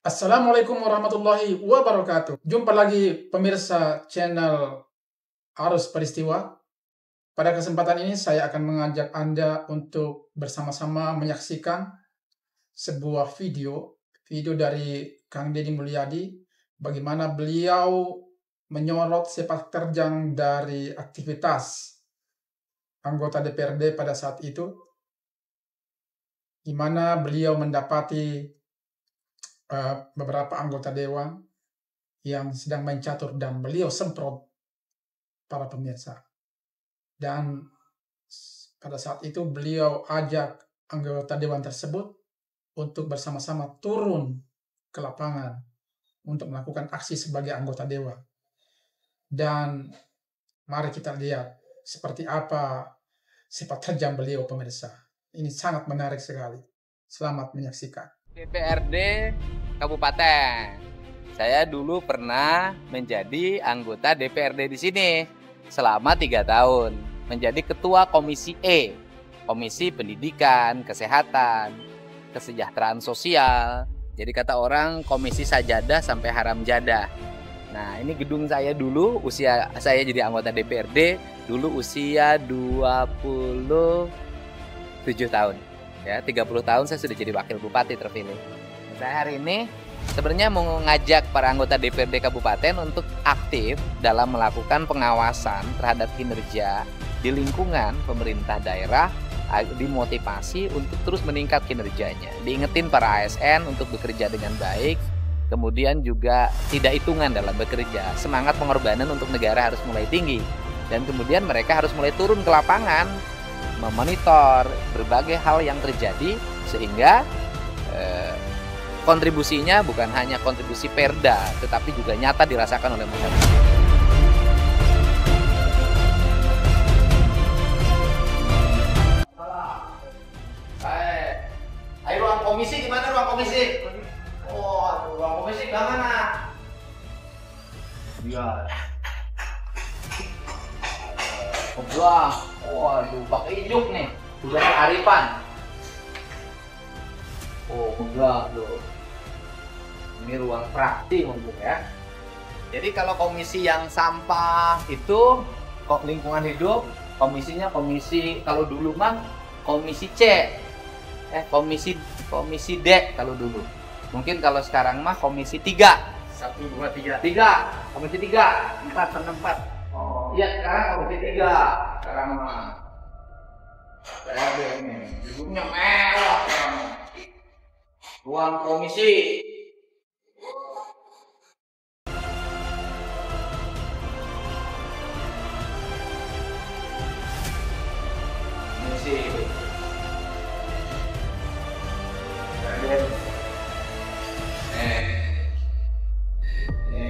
Assalamualaikum warahmatullahi wabarakatuh. Jumpa lagi pemirsa channel Arus Peristiwa. Pada kesempatan ini saya akan mengajak Anda untuk bersama-sama menyaksikan sebuah video dari Kang Deddy Mulyadi, bagaimana beliau menyorot sepak terjang dari aktivitas anggota DPRD pada saat itu, di mana beliau mendapati beberapa anggota dewan yang sedang main catur dan beliau semprot para pemirsa. Dan pada saat itu beliau ajak anggota dewan tersebut untuk bersama-sama turun ke lapangan untuk melakukan aksi sebagai anggota dewan. Dan mari kita lihat seperti apa sepak terjang beliau, pemirsa. Ini sangat menarik sekali. Selamat menyaksikan. DPRD Kabupaten. Saya dulu pernah menjadi anggota DPRD di sini selama 3 tahun. Menjadi ketua Komisi E, Komisi Pendidikan, Kesehatan, Kesejahteraan Sosial. Jadi kata orang komisi sajadah sampai haram jadah. Nah, ini gedung saya dulu, usia saya jadi anggota DPRD dulu usia 27 tahun. Ya, 30 tahun saya sudah jadi wakil bupati terpilih. Saya hari ini sebenarnya mau ngajak para anggota DPRD Kabupaten untuk aktif dalam melakukan pengawasan terhadap kinerja di lingkungan pemerintah daerah, dimotivasi untuk terus meningkat kinerjanya. Diingetin para ASN untuk bekerja dengan baik, kemudian juga tidak hitungan dalam bekerja. Semangat pengorbanan untuk negara harus mulai tinggi. Dan kemudian mereka harus mulai turun ke lapangan, memonitor berbagai hal yang terjadi sehingga kontribusinya bukan hanya kontribusi perda tetapi juga nyata dirasakan oleh masyarakat. Ayo ruang komisi, gimana ruang komisi? Oh, ruang komisi gimana? Iya. Wah, waduh, pakai ijuk nih, udah kearifan. Oh, enggak loh. Ini ruang praksi untuk ya. Jadi kalau komisi yang sampah itu kok lingkungan hidup, komisinya komisi kalau dulu mah komisi C, komisi D kalau dulu. Mungkin kalau sekarang mah komisi 3. 1, 2, 3. 3, komisi 3, 4 sampai 4. Oh, iya sekarang komisi 3. Sekarang mah saya ada ini, hidupnya merah sekarang. Ruang komisi. Komisi.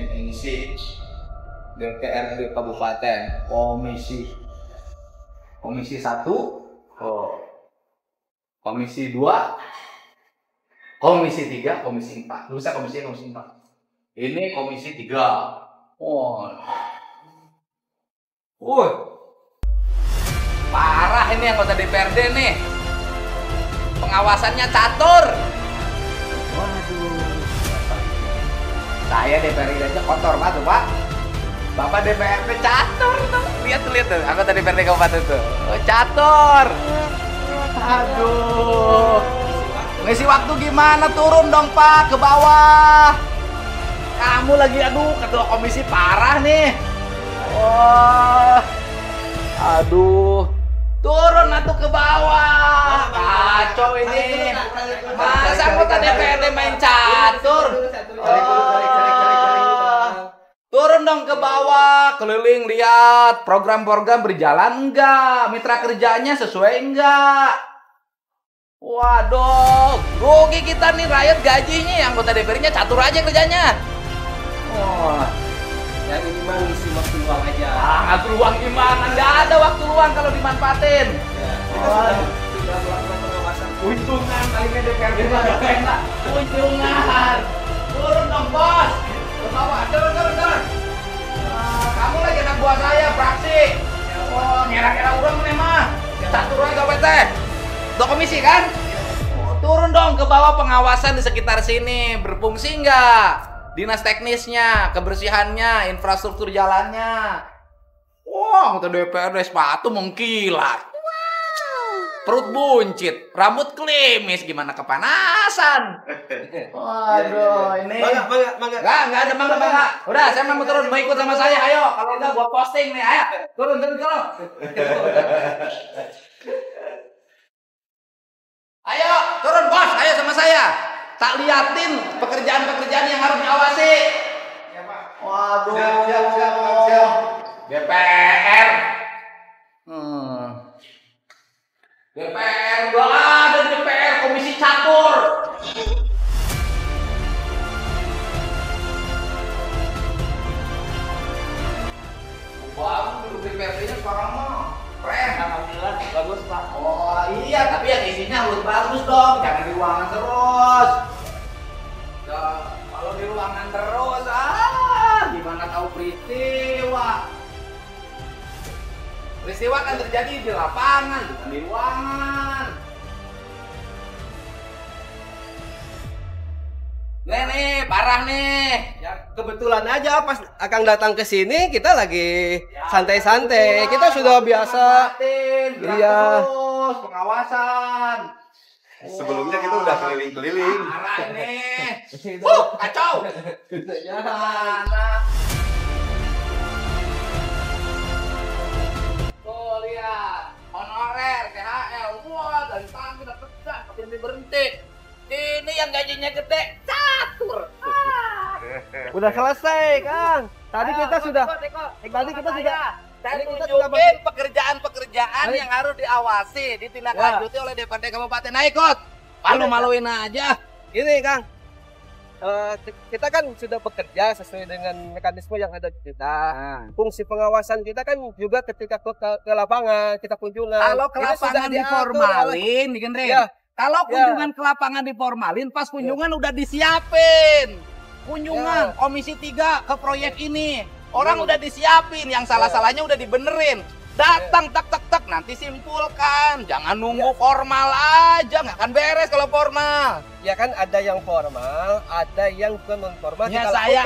Komisi DPRD Kabupaten, komisi 1, komisi 2, komisi 3, komisi 4. Dulu saya komisi 4. Ini komisi 3. Parah ini anggota DPRD nih. Pengawasannya catur. Waduh. Saya DPRD aja kotor banget, Pak. Bapak DPRD catur tuh. Lihat tuh, anggota DPRD Kabupaten tuh. Oh, catur. Aduh. Ngisi waktu gimana? Turun dong, Pak, ke bawah. Kamu lagi ketua komisi parah nih. Wah. Aduh. Turun atuh ke bawah. Kacau ini. Masa anggota DPRD main catur? Turun dong ke bawah, keliling lihat program-program berjalan enggak, mitra kerjanya sesuai enggak. Waduh, rugi kita nih rakyat gajinya, anggota DPR-nya catur aja kerjanya. Wah, yang ini mah ngisi waktu luang aja. Waktu luang gimana? Nggak ada waktu luang kalau dimanfaatin. Ya, kita sudah melakukan pengawasan. Untungan palingnya DPRD nggak enak. Untungan. Turun dong, bos. Ke bawah, turun. Kamu lagi anak buah saya, praksi. Oh, ngira-ngira urang nih mah. Catur aja, PT. Ketua komisi kan? Turun dong ke bawah pengawasan di sekitar sini. Berfungsi nggak? Dinas teknisnya, kebersihannya, infrastruktur jalannya. Wah, anggota DPRD sepatu mengkilat. Perut buncit, rambut klimis, gimana kepanasan. Waduh, ini. Mangga. Enggak ada mangga. Udah, saya mau turun, mau ikut sama saya. Ayo, kalau enggak gua posting nih. Ayo, turun. Ayo, turun bos. Ayo sama saya. Tak liatin pekerjaan-pekerjaan yang harus diawasi. Ya, Pak. Waduh. Siap. DPR. DPR enggak ada DPR komisi catur. Wah, dulu DPRD-nya sekarang mah keren. Alhamdulillah bagus, Pak. Oh iya, tapi yang isinya harus bagus dong, jangan di ruangan terus. Ya, kalau di ruangan terus, gimana tahu peristiwa? Peristiwa kan terjadi di lapangan, bukan di ruangan. Nih, parah nih. Ya kebetulan aja pas Akang datang ke sini kita lagi santai-santai. Kita sudah biasa. Iya. Terus pengawasan. Sebelumnya kita udah keliling-keliling. Parah nih. Kacau. Gimana? Tuh lihat, honorer, THL, wah dari pagi udah kerja, tapi berhenti. Ini yang gajinya gede, catur. Udah selesai, Kang. Tadi kita sudah Tadi kita tunjukin pekerjaan-pekerjaan yang harus diawasi, ditindaklanjuti oleh DPRD Kabupaten. Nah, ikut. Malu-maluin aja. Gini, Kang. Kita kan sudah bekerja sesuai dengan mekanisme yang ada di kita. Fungsi pengawasan kita kan juga ketika ke lapangan, kita kunjungan. Kalau ke Ini sudah lapangan diatur diformalin, digendring. Ya. Kalau kunjungan ke lapangan diformalin, pas kunjungan udah disiapin. Kunjungan Komisi 3 ke proyek ini. Orang udah disiapin, yang salah-salahnya udah dibenerin. Datang tak nanti simpulkan. Jangan nunggu formal aja, nggak akan beres kalau formal. Ya kan ada yang formal, ada yang non formal. Ya saya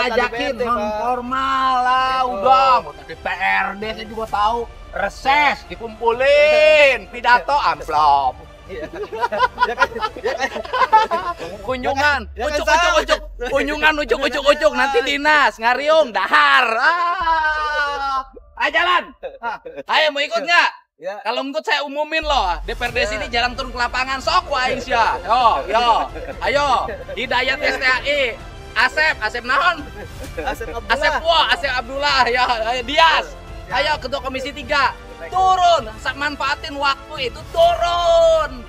ajakin non formal lah, udah. Anggota DPRD saya juga tahu. Reses dikumpulin, pidato amplop. Kunjungan, ucuk nanti dinas, ngariung, dahar. Ayo jalan. Ayo mau ikut nggak? Ya. Kalau ikut saya umumin loh, DPRD sini jarang turun ke lapangan, sok wae sia. Yo. Ayo, Hidayat STAI, Asep naon? Asep Abdullah, ya, Dias. Ayo ketua Komisi 3. Turun, manfaatin waktu itu turun.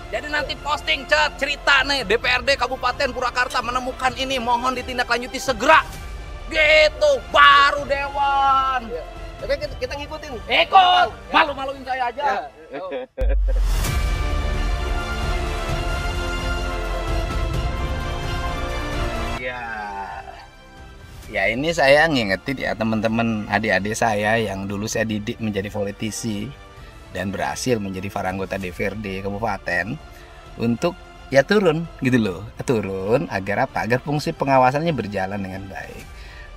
Jadi nanti posting cerita nih DPRD Kabupaten Purwakarta menemukan ini, mohon ditindaklanjuti segera. Gitu, baru Dewan. Ya. Tapi kita ngikutin. Ikut, malu-maluin saya aja. Ya ini saya ngingetin ya teman-teman adik-adik saya yang dulu saya didik menjadi politisi dan berhasil menjadi para anggota DPRD Kabupaten untuk ya turun gitu loh, turun agar apa? Agar fungsi pengawasannya berjalan dengan baik,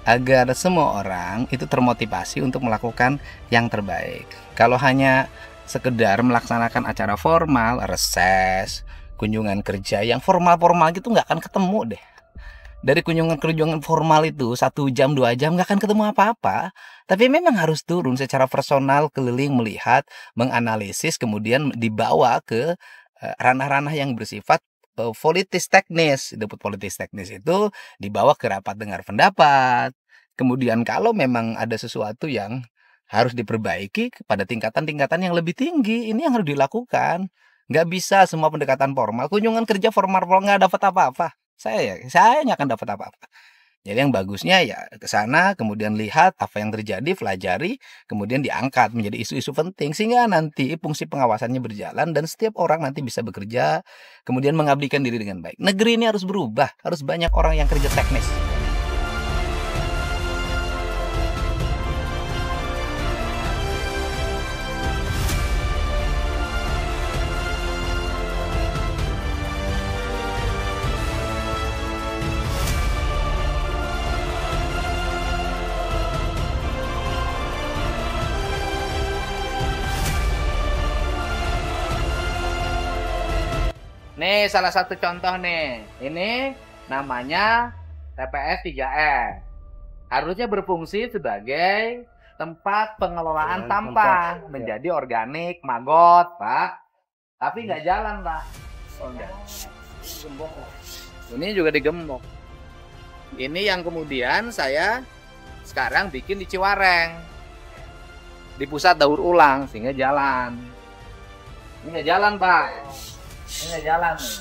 agar semua orang itu termotivasi untuk melakukan yang terbaik. Kalau hanya sekedar melaksanakan acara formal, reses, kunjungan kerja yang formal-formal gitu nggak akan ketemu deh. Dari kunjungan formal itu 1 jam 2 jam nggak akan ketemu apa-apa. Tapi memang harus turun secara personal, keliling melihat, menganalisis, kemudian dibawa ke ranah-ranah yang bersifat politis teknis. Dapur politis teknis itu dibawa ke rapat dengar pendapat. Kemudian kalau memang ada sesuatu yang harus diperbaiki pada tingkatan-tingkatan yang lebih tinggi, ini yang harus dilakukan. Nggak bisa semua pendekatan formal. Kunjungan kerja formal nggak dapat apa-apa. Saya nggak akan dapat apa-apa. Jadi yang bagusnya ya ke sana, kemudian lihat apa yang terjadi, pelajari, kemudian diangkat menjadi isu-isu penting sehingga nanti fungsi pengawasannya berjalan dan setiap orang nanti bisa bekerja, kemudian mengabdikan diri dengan baik. Negeri ini harus berubah, harus banyak orang yang kerja teknis. Nih salah satu contoh nih. Ini namanya TPS 3R. Harusnya berfungsi sebagai tempat pengelolaan sampah menjadi organik, maggot, Pak. Tapi nggak jalan, Pak. Oh, enggak. Ini juga digembok. Ini yang kemudian saya sekarang bikin di Ciwareng, di pusat daur ulang, sehingga jalan. Ini nggak jalan, Pak. Ini nggak jalan nih.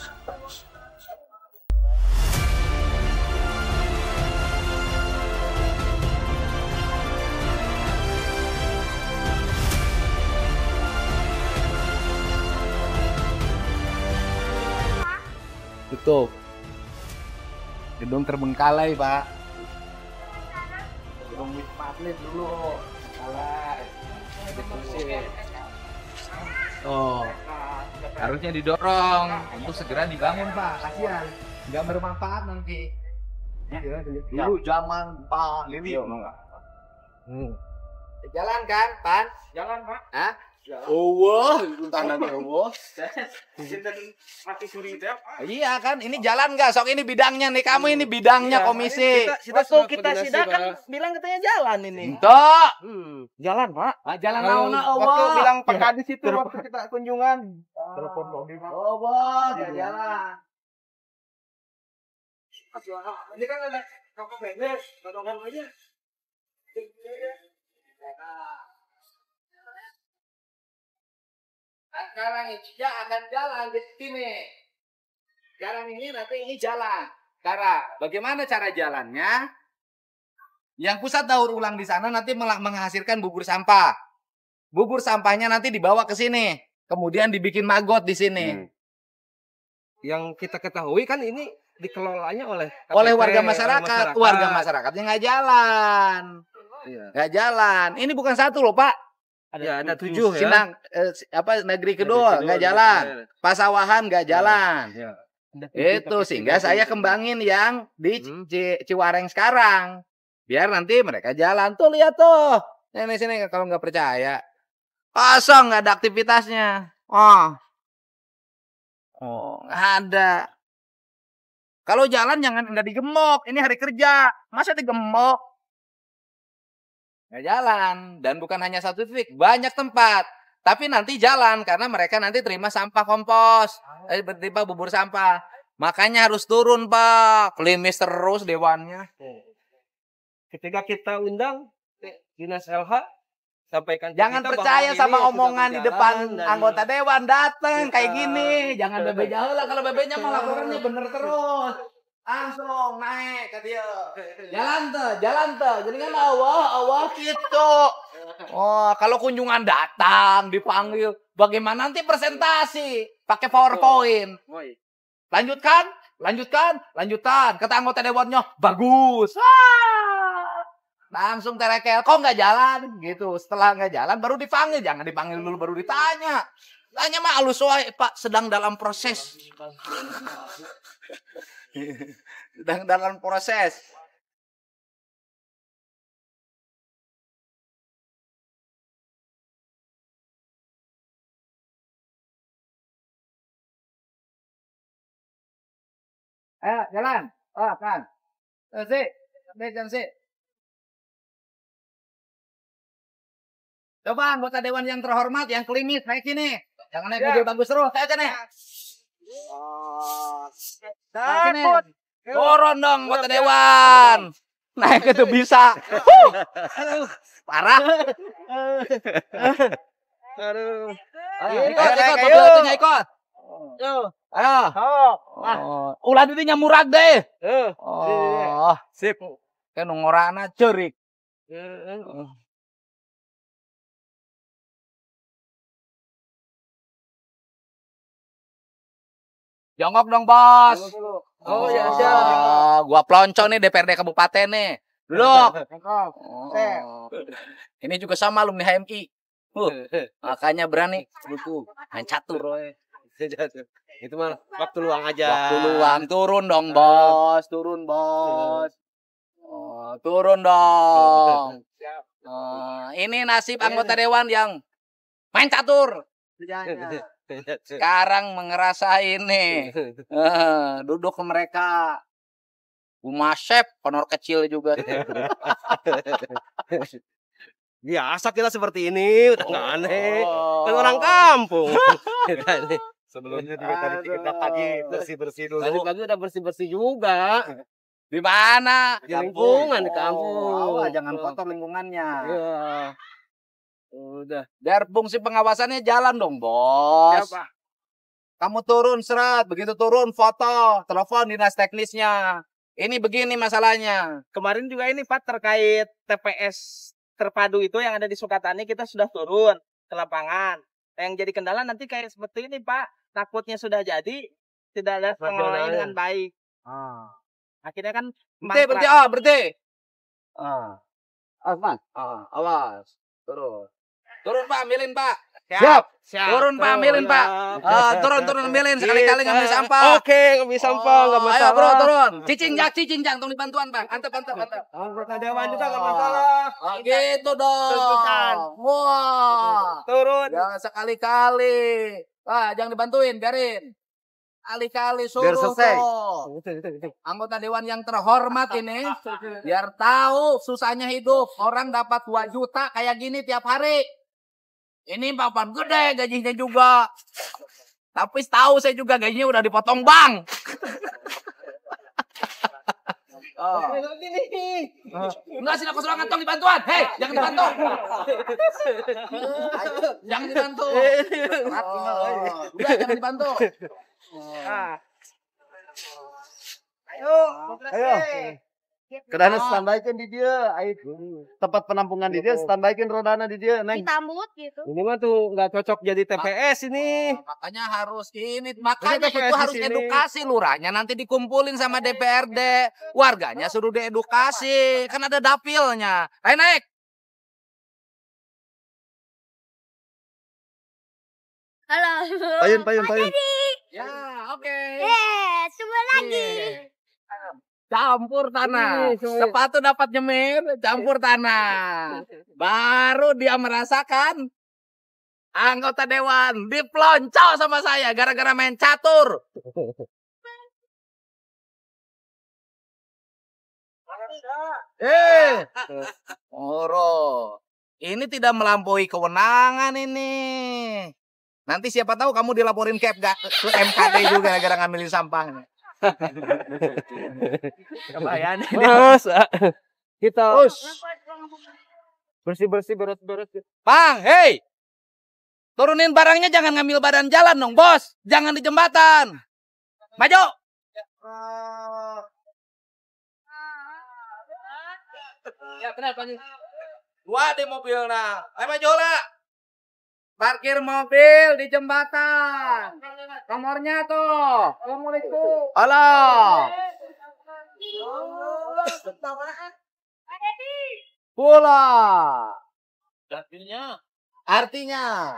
Tutup. Gedung terbengkalai, Pak. Gedung Wisma Atlet dulu. Terbengkalai. Oh, harusnya didorong untuk segera dibangun, Pak. Kasihan, nggak bermanfaat nanti. Dulu zaman Pak Lili. Jalan kan, Pan? Jalan, Pak. Hah? Oh, tanahnya Allah. Mati suri itu ya, Pak. Iya kan, ini jalan nggak? Sok ini bidangnya nih, kamu ini bidangnya komisi. Waktu kita sidang kan bilang katanya jalan ini. Entok. Jalan, Pak. Jalan naona Waktu Allah. bilang Pak Kadis itu waktu kita kunjungan. Telepon dong, Pak. Allah, nggak jalan. Ini kan ada toko beres, todongan aja. Sekarang ini akan jalan di sini. Sekarang ini nanti ini jalan. Bagaimana cara jalannya? Yang pusat daur ulang di sana nanti menghasilkan bubur sampah. Bubur sampahnya nanti dibawa ke sini. Kemudian dibikin maggot di sini. Yang kita ketahui kan ini dikelolanya oleh Warga masyarakat. Warga masyarakatnya nggak jalan. Nggak jalan. Ini bukan satu loh, Pak. Ada 7 ya. Sinang negeri kedua nggak jalan. Pasawahan nggak jalan. Itu sehingga saya kembangin yang di Ciwareng sekarang. Biar nanti mereka jalan. Tuh lihat tuh. Ini sini kalau nggak percaya. Kosong, nggak ada aktivitasnya. Oh, nggak ada. Kalau jalan jangan nggak digemok. Ini hari kerja, masa digemok? Nggak jalan. Dan bukan hanya satu titik, banyak tempat. Tapi nanti jalan karena mereka nanti terima sampah kompos, terima bubur sampah. Makanya harus turun, Pak. Klimis terus dewannya. Ketika kita undang Dinas LH, sampaikan. Jangan percaya sama omongan di depan anggota dewan, dateng kayak gini. Jangan bebe jauh lah, kalau bebenya mau laporannya bener terus. Langsung naik ke dia. Jalan tuh. Jadi kan Allah gitu. Oh, kalau kunjungan datang dipanggil, bagaimana nanti presentasi pakai PowerPoint. Lanjutkan. Kata anggota dewannya, bagus. Langsung terekel, kok nggak jalan gitu. Setelah nggak jalan baru dipanggil, jangan dipanggil dulu baru ditanya. Tanya mah halus wae, Pak, sedang dalam proses. Sedang dalam proses. Ayo, jalan. Oh, kan. Sih. Coba anggota dewan yang terhormat, yang klimis, naik sini. Jangan naik mobil bagus terus. Ayo sini. Takut. Turun dong anggota dewan. Naik itu bisa. Parah. Aduh. Ikut. Ayo. Ulah didinya murag deh. Oh, sip. Kan ngorana cerik. Jongkok dong, Bos. Oh, ya siap. Gua pelonco nih DPRD Kabupaten nih. Duduk. Ini juga sama alumni HMI. Makanya berani buku main catur. Itu mah waktu luang aja. Waktu luang, turun dong, Bos. Turun dong. Ini nasib anggota dewan yang main catur. Sekarang mengerasai nih. Duduk ke mereka. Umasep, honor kecil juga. Biasa kita seperti ini, udah nggak aneh. Kan orang kampung. Kita ini. Sebelumnya juga tadi kita pagi bersih-bersih dulu. Tadi pagi udah bersih-bersih juga. Di mana? Di lingkungan di kampung. Awas, jangan kotor lingkungannya. Iya. Udah. Biar fungsi pengawasannya jalan dong, Bos. Siapa? Kamu turun serat, begitu turun foto, telepon dinas teknisnya. Ini begini masalahnya. Kemarin juga ini Pak terkait TPS terpadu itu yang ada di Sukatani, kita sudah turun ke lapangan. Yang jadi kendala nanti kayak seperti ini Pak, takutnya sudah jadi tidak ada pengelolaannya dengan baik. Akhirnya kan Berhenti. Awas. Turun. Turun Pak, ambilin Pak. Siap. Turun Pak, ambilin Pak. Turun ambilin, sekali-kali ngambil sampah. Oke, ngambil sampah, nggak masalah. Ayo bro, turun. Cicing jak, tolong dibantuan Bang. Antep. Anggota dewan juga nggak masalah. Gitu dong. Tentukan. Wah. turun. Ya sekali-kali. Jangan dibantuin, biarin. Kali-kali suruh Biar selesai. tuh. Anggota dewan yang terhormat ini, biar tahu susahnya hidup. Orang dapat 2 juta kayak gini tiap hari. Ini papan gede gajinya juga. Tapi tahu saya juga gajinya udah dipotong bank. Enggak sih, aku suruh ngantong dibantuan. Hei, jangan dibantu. Jangan dibantu. Udah, jangan dibantu. Ayo. Kedana standbykan di dia, tempat penampungan di dia, standbykan rodana di dia, Neng. Ditambut gitu. Ini mah tuh nggak cocok jadi TPS ini. Makanya harus makanya Jadi itu TPS harus di sini. edukasi lurahnya, nanti dikumpulin sama DPRD, warganya suruh diedukasi, kan ada dapilnya. Ayo naik. Halo. Payun. Ya, oke. Semua lagi. Campur tanah. Sepatu dapat nyemir, campur tanah. Baru dia merasakan anggota dewan diploncok sama saya gara-gara main catur. Oro. Ini tidak melampaui kewenangan ini. Nanti siapa tahu kamu dilaporin ke MKD juga gara-gara ngambilin sampahnya. Kebayaan ini. Mas, kita bersih-bersih, beres-beres. Bang, hei. Turunin barangnya, jangan ngambil badan jalan dong, Bos. Jangan di jembatan. Maju. Ya, benar, Pak. Gua di mobil nah. Ayo maju lah. Parkir mobil di jembatan. Nomornya tuh. Assalamualaikum. Alah. Pula. Artinya.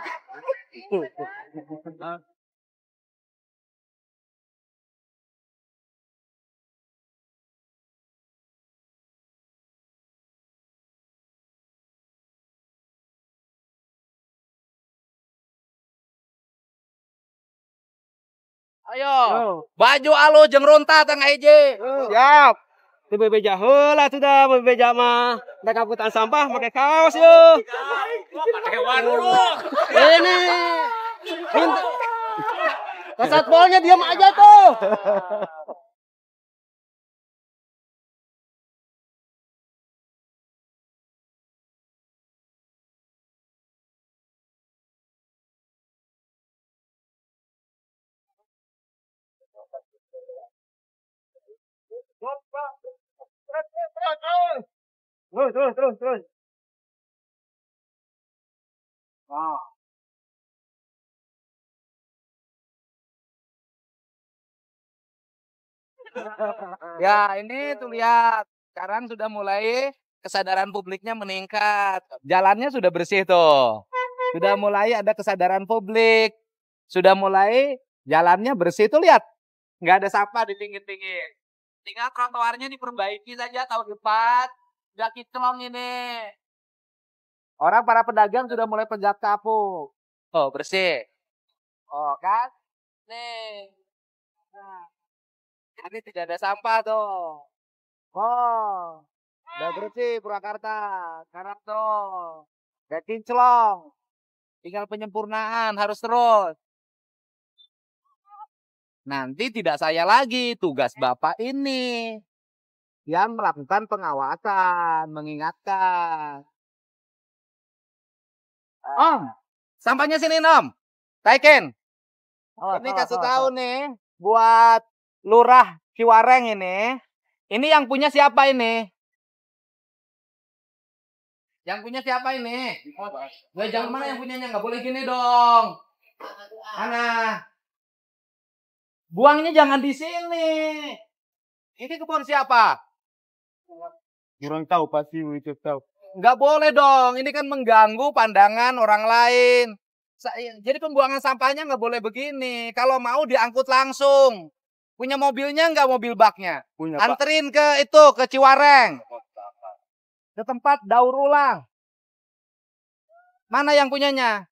Ayo. Baju alu jeung runta tengah hiji. Siap. Itu bebeja heula sudah bebeja mah. Da kaputan sampah pakai kaos yuk. Hewan dulu. Ini. Kasatpolnya diam aja tuh. Terus. Ya, ini tuh lihat. Sekarang sudah mulai kesadaran publiknya meningkat. Jalannya sudah bersih tuh. Sudah mulai ada kesadaran publik. Sudah mulai jalannya bersih tuh, lihat. Nggak ada sampah di pinggir-pinggir. Tinggal trotoarnya diperbaiki saja tahun depan. Udah kinclong ini. Orang para pedagang sudah mulai pegat kapuk. Oh, bersih. Oh kan? Nih. Nah, ini tidak ada sampah tuh. Oh, udah bersih Purwakarta. Sekarang tuh. Udah kinclong. Tinggal penyempurnaan, harus terus. Nanti tidak saya lagi, tugas Bapak ini yang melakukan pengawasan, mengingatkan. Om, sampahnya sini Om. Taikin. Ini kasih tahu nih buat Lurah Ciwareng ini. Ini yang punya siapa ini? Yang punya siapa ini? Lah jangan mana yang punyanya, nggak boleh gini dong. Mana? Buangnya jangan di sini. Ini kebun siapa? Kurang tahu pasti itu tahu. Nggak boleh dong. Ini kan mengganggu pandangan orang lain. Jadi pembuangan sampahnya nggak boleh begini. Kalau mau diangkut langsung. Punya mobilnya nggak, mobil baknya? Punya, Pak. Anterin ke itu, ke Ciwareng. Ke tempat daur ulang. Mana yang punyanya?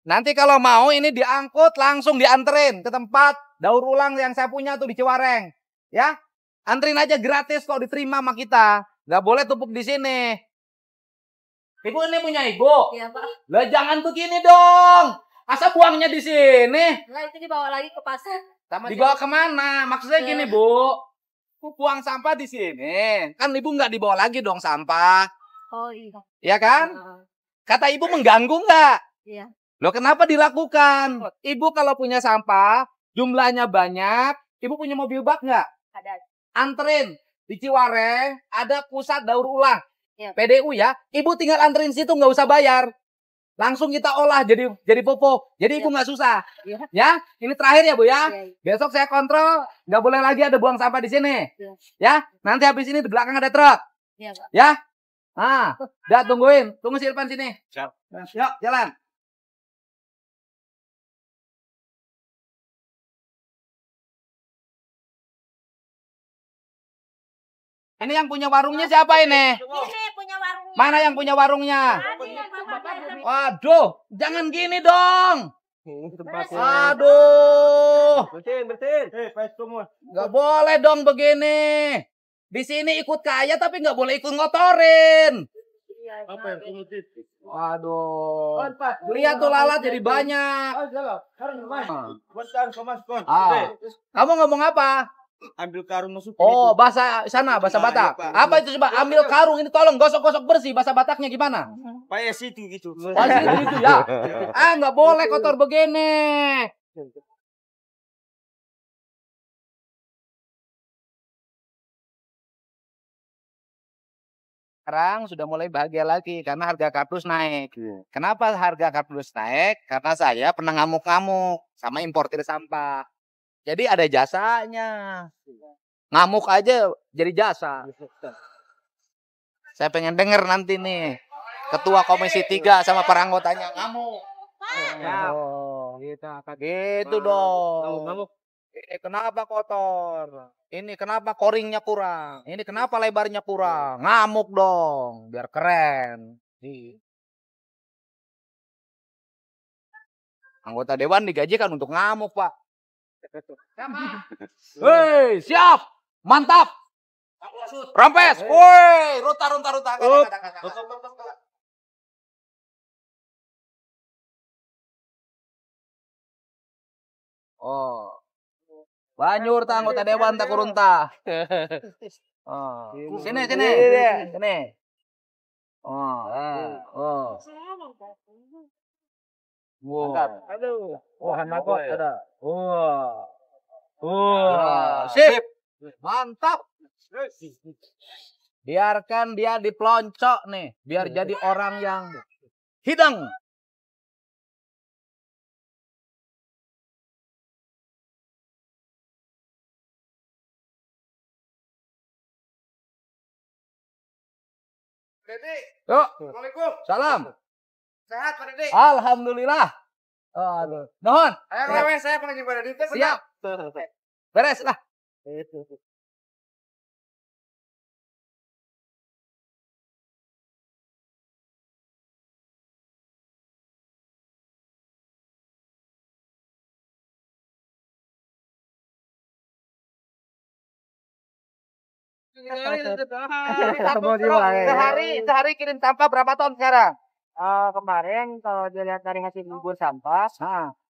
Nanti kalau mau ini diangkut langsung dianterin ke tempat daur ulang yang saya punya tuh di Ciwareng. Ya, anterin aja gratis kok, diterima sama kita. Nggak boleh tumpuk di sini. Ibu ini punya ibu? Iya, Pak. Lah jangan begini dong. Asa buangnya di sini. Nah, itu dibawa lagi ke pasar. Dibawa kemana? Maksudnya gini Bu. Bu buang sampah di sini. Kan ibu nggak dibawa lagi dong sampah. Oh iya. Iya kan? Kata ibu mengganggu nggak? Iya. Loh kenapa dilakukan? Ibu kalau punya sampah, jumlahnya banyak, ibu punya mobil bak nggak? Ada. Anterin. Di Ciwareng ada pusat daur ulang. Iya. PDU ya. Ibu tinggal anterin situ, nggak usah bayar. Langsung kita olah jadi pupuk. Jadi ibu nggak susah. Iya. Ya, ini terakhir ya Bu ya. Iya. Besok saya kontrol, nggak boleh lagi ada buang sampah di sini. Iya. Ya, nanti habis ini di belakang ada truk. Iya, Pak. Ya. Ah, udah tungguin. Tunggu si Irfan sini. Siap. Yuk, jalan. Ini yang punya warungnya siapa ini? Ini punya warungnya. Mana yang punya warungnya? Waduh, jangan gini dong. Aduh, Bersin. Pas semua. nggak boleh dong begini. Di sini ikut kaya tapi nggak boleh ikut ngotorin. Apa yang kumutif? Waduh, lihat tuh lalat jadi banyak. Ah. Kamu ngomong apa? Ambil karung masuk. Oh, bahasa sana, bahasa Nah, Batak. iya, Pak. Apa itu coba? Ambil karung ini, tolong gosok-gosok bersih. Bahasa Bataknya gimana? Pakai situ gitu. Oh, gitu ya. Ah, nggak boleh kotor begini. Sekarang sudah mulai bahagia lagi karena harga kardus naik. Kenapa harga kardus naik? Karena saya pernah ngamuk-ngamuk sama importir sampah. Jadi ada jasanya. Ngamuk aja jadi jasa. Saya pengen denger nanti nih. Ketua Komisi 3 sama para anggotanya ngamuk. Oh, gitu dong. Ngamuk. Ini kenapa kotor? Ini kenapa koringnya kurang? Ini kenapa lebarnya kurang? Ngamuk dong, biar keren. Anggota dewan digajikan untuk ngamuk, Pak. Hei, siap! Mantap! Rampes! Woi, ruta. Oh. Banyur ta anggota dewan tak kurunta. Oh. Sini. Oh. Wow. Aduh. Anak kok ada. Sip. Mantap. Biarkan dia diploncok nih, biar jadi orang yang hidang. Yuk. Assalamualaikum. Salam. Sehat Pak Dede. Alhamdulillah. Aduh. Nuhun. Saya pernah jumpa Dede. Siap. Beres lah. Sehari kirim sampah berapa ton sekarang? Kemarin kalau dilihat dari hasil bubur sampah,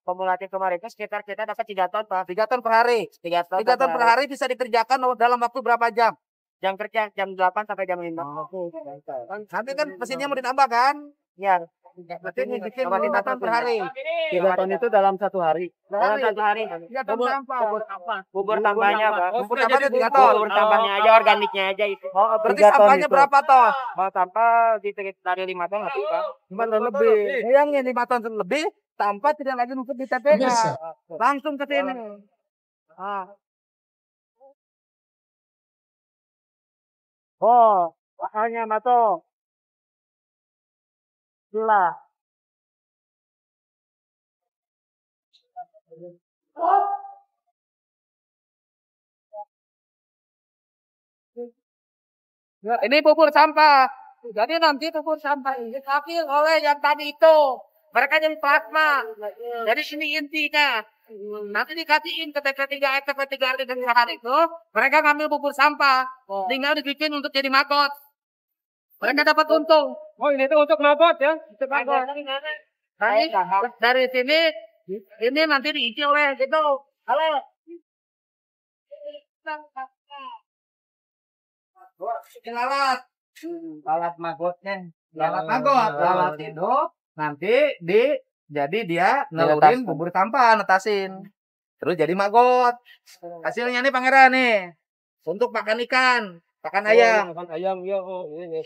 kumulatif kemarin itu sekitar kita dapat 3 ton, Pak. 3 ton per hari. 3 ton, 3 ton per hari bisa dikerjakan dalam waktu berapa jam? Jam kerja jam 8 sampai jam 5. Nanti kan mesinnya mau ditambah kan? Ya. Berarti ini bikin 5 ton per hari. 3 ton itu dalam 1 hari. Dalam 1 hari. 3 ton sampah. Bubur tambahnya, Pak. Bubur tambahnya 3 ton. Bubur tambahnya aja, organiknya aja itu. Oh, berarti sampahnya berapa ton? Mau sampah dari 5 ton lebih, Pak. 5 ton lebih. Bayangin 5 ton lebih, sampah tidak lagi numpuk di TPA. Pemirsa, Langsung ke sini. Oh, makanya Mato. Gila. Ini bubur sampah. Jadi nanti bubur sampah ini diambil oleh yang tadi itu. Mereka jadi plasma. Jadi ini intinya. Nanti dikasihin ke TP3R, TP3R dan itu, mereka ngambil bubur sampah. Tinggal dibikin untuk jadi magot. Mereka dapat untung. Oh, ini tuh untuk magot ya? Untuk magot. Dari sini, ini nanti diisi oleh gitu. Halo. Alat. Alat magotnya. Alat magot. Alat itu nanti jadi dia nelurin bubur sampah, netasin. Terus jadi magot. Hasilnya nih Pangeran nih. Untuk makan ikan, makan ayam. Makan ayam ya. Oh, ini.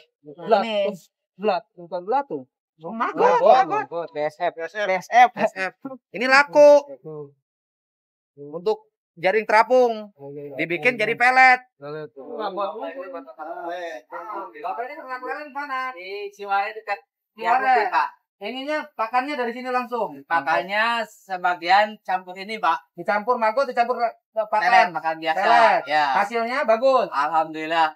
Belat. Bukan belat tuh. Magot. BSF. Ini laku. Untuk jaring terapung. Dibikin jadi pelet. Bapaknya kemarin mana? Di Ciwae dekat Ciwae, Pak. Ininya pakannya dari sini langsung. Pakannya sebagian campur ini, Pak. Dicampur magot, dicampur pakan. Makan biasa. Pelet. Ya. Hasilnya bagus. Alhamdulillah.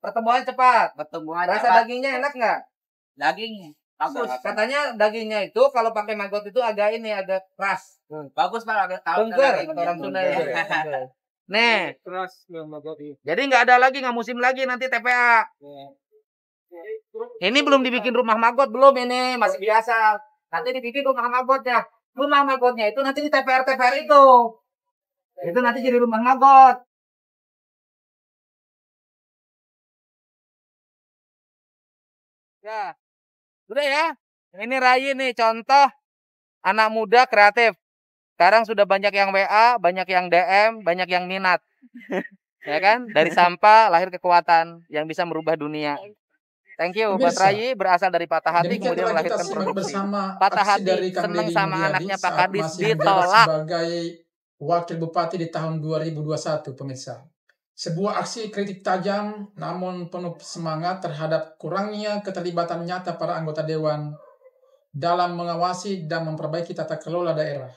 Pertumbuhan cepat. Pertumbuhan Rasa cepat. dagingnya enak nggak? Daging bagus. Katanya dagingnya itu kalau pakai magot itu agak keras. Bagus, Pak. Agak tahu Tengger, daging. kata orang Sunda itu. Nih, Keras magot ini. jadi nggak ada lagi, nggak musim lagi nanti TPA. Ini belum dibikin rumah magot, belum ini masih biasa. Nanti dibikin rumah magotnya. Rumah magotnya itu nanti di TPR itu. Itu nanti jadi rumah magot. Ya, udah ya. Ini Rai nih contoh anak muda kreatif. Sekarang sudah banyak yang WA, banyak yang DM, banyak yang minat. Ya kan? Dari sampah lahir kekuatan yang bisa merubah dunia. Thank you buat Rai, berasal dari patah hati Demikian kemudian telah kita melahirkan simak produksi. bersama Patah aksi hati, dari Kang seneng Deddy sama Mulyadi anaknya Pak saat Kadis masih menjabat ditolak. sebagai Wakil Bupati di tahun 2021, pemirsa. Sebuah aksi kritik tajam namun penuh semangat terhadap kurangnya keterlibatan nyata para anggota Dewan dalam mengawasi dan memperbaiki tata kelola daerah.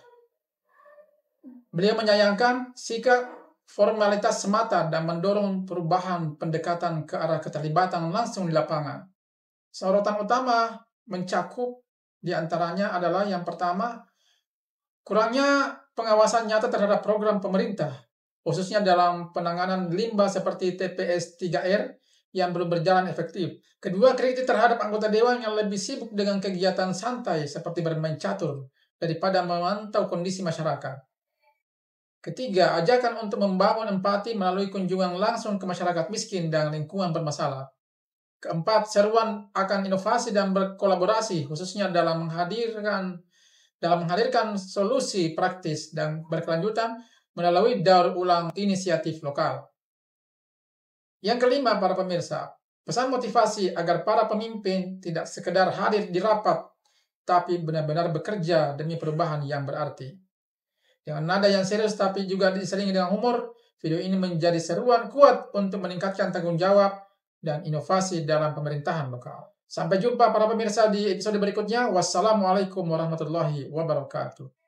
Beliau menyayangkan sikap formalitas semata dan mendorong perubahan pendekatan ke arah keterlibatan langsung di lapangan. Sorotan utama mencakup diantaranya adalah yang pertama, kurangnya pengawasan nyata terhadap program pemerintah, khususnya dalam penanganan limbah seperti TPS 3R yang belum berjalan efektif. Kedua, kritik terhadap anggota Dewan yang lebih sibuk dengan kegiatan santai seperti bermain catur daripada memantau kondisi masyarakat. Ketiga, ajakan untuk membangun empati melalui kunjungan langsung ke masyarakat miskin dan lingkungan bermasalah. Keempat, seruan akan inovasi dan berkolaborasi khususnya dalam menghadirkan solusi praktis dan berkelanjutan melalui daur ulang inisiatif lokal. Yang kelima, para pemirsa, pesan motivasi agar para pemimpin tidak sekedar hadir di rapat, tapi benar-benar bekerja demi perubahan yang berarti. Dengan nada yang serius tapi juga diselingi dengan humor, video ini menjadi seruan kuat untuk meningkatkan tanggung jawab dan inovasi dalam pemerintahan lokal. Sampai jumpa para pemirsa di episode berikutnya. Wassalamualaikum warahmatullahi wabarakatuh.